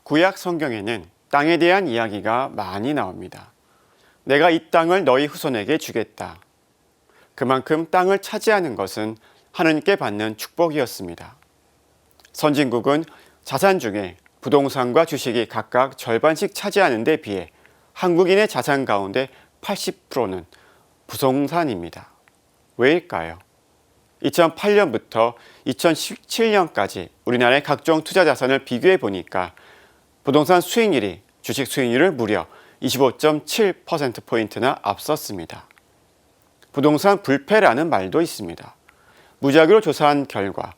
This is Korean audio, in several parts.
구약 성경에는 땅에 대한 이야기가 많이 나옵니다. 내가 이 땅을 너희 후손에게 주겠다. 그만큼 땅을 차지하는 것은 하느님께 받는 축복이었습니다. 선진국은 자산 중에 부동산과 주식이 각각 절반씩 차지하는 데 비해 한국인의 자산 가운데 80%는 부동산입니다. 왜일까요? 2008년부터 2017년까지 우리나라의 각종 투자 자산을 비교해 보니까 부동산 수익률이 주식 수익률을 무려 25.7%포인트나 앞섰습니다. 부동산 불패라는 말도 있습니다. 무작위로 조사한 결과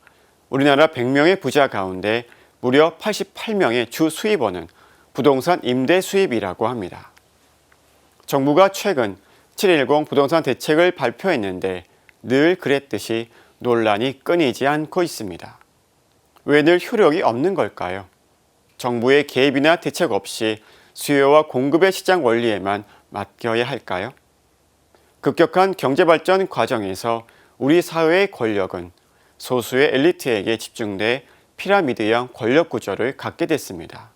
우리나라 100명의 부자 가운데 무려 88명의 주 수입원은 부동산 임대 수입이라고 합니다. 정부가 최근 7.10 부동산 대책을 발표했는데 늘 그랬듯이 논란이 끊이지 않고 있습니다. 왜 늘 효력이 없는 걸까요? 정부의 개입이나 대책 없이 수요와 공급의 시장 원리에만 맡겨야 할까요? 급격한 경제발전 과정에서 우리 사회의 권력은 소수의 엘리트에게 집중돼 피라미드형 권력 구조를 갖게 됐습니다.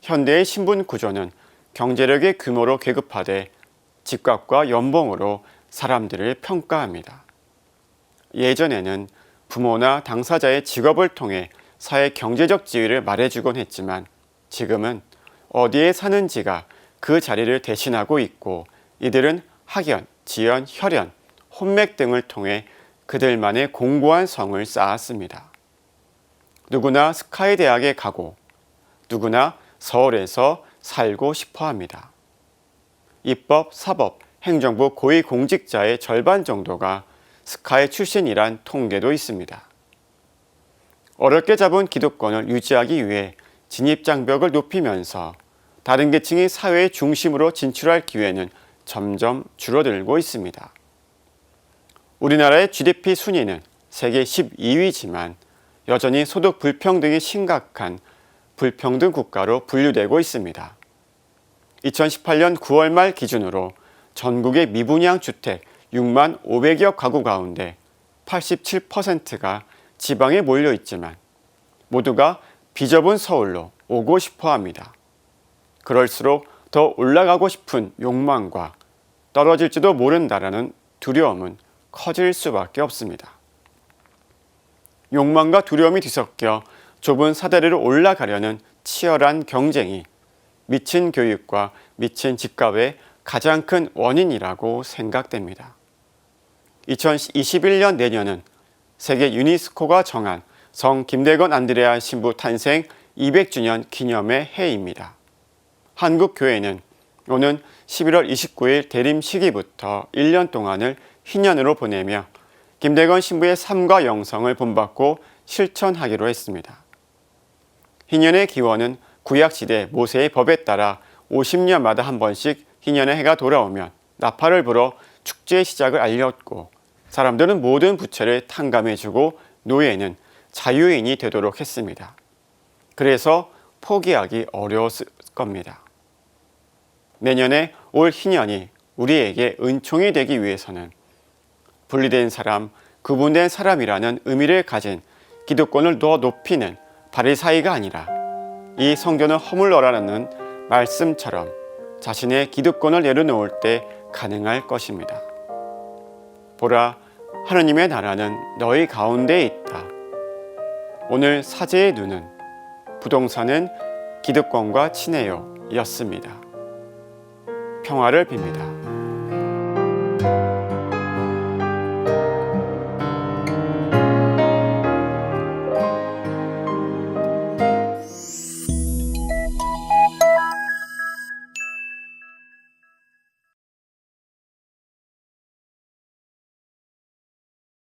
현대의 신분 구조는 경제력의 규모로 계급화돼 집값과 연봉으로 사람들을 평가합니다. 예전에는 부모나 당사자의 직업을 통해 사회 경제적 지위를 말해주곤 했지만 지금은 어디에 사는지가 그 자리를 대신하고 있고 이들은 학연, 지연, 혈연, 혼맥 등을 통해 그들만의 공고한 성을 쌓았습니다. 누구나 스카이 대학에 가고 누구나 서울에서 살고 싶어 합니다. 입법, 사법, 행정부 고위공직자의 절반 정도가 스카이 출신이란 통계도 있습니다. 어렵게 잡은 기득권을 유지하기 위해 진입장벽을 높이면서 다른 계층이 사회의 중심으로 진출할 기회는 점점 줄어들고 있습니다. 우리나라의 GDP 순위는 세계 12위지만 여전히 소득 불평등이 심각한 불평등 국가로 분류되고 있습니다. 2018년 9월 말 기준으로 전국의 미분양 주택 6만 500여 가구 가운데 87%가 지방에 몰려 있지만 모두가 비좁은 서울로 오고 싶어 합니다. 그럴수록 더 올라가고 싶은 욕망과 떨어질지도 모른다라는 두려움은 커질 수밖에 없습니다. 욕망과 두려움이 뒤섞여 좁은 사다리로 올라가려는 치열한 경쟁이 미친 교육과 미친 집값의 가장 큰 원인이라고 생각됩니다. 2021년 내년은 세계 유네스코가 정한 성 김대건 안드레아 신부 탄생 200주년 기념의 해입니다. 한국 교회는 오는 11월 29일 대림 시기부터 1년 동안을 희년으로 보내며 김대건 신부의 삶과 영성을 본받고 실천하기로 했습니다. 희년의 기원은 구약시대 모세의 법에 따라 50년마다 한 번씩 희년의 해가 돌아오면 나팔을 불어 축제의 시작을 알렸고 사람들은 모든 부채를 탕감해주고 노예는 자유인이 되도록 했습니다. 그래서 포기하기 어려웠을 겁니다. 내년에 올 희년이 우리에게 은총이 되기 위해서는 분리된 사람, 구분된 사람이라는 의미를 가진 기득권을 더 높이는 바리사이가 아니라 이 성전을 허물러라는 말씀처럼 자신의 기득권을 내려놓을 때 가능할 것입니다. 보라, 하느님의 나라는 너희 가운데에 있다. 오늘 사제의 눈은 부동산은 기득권과 친해요 였습니다. 평화를 빕니다.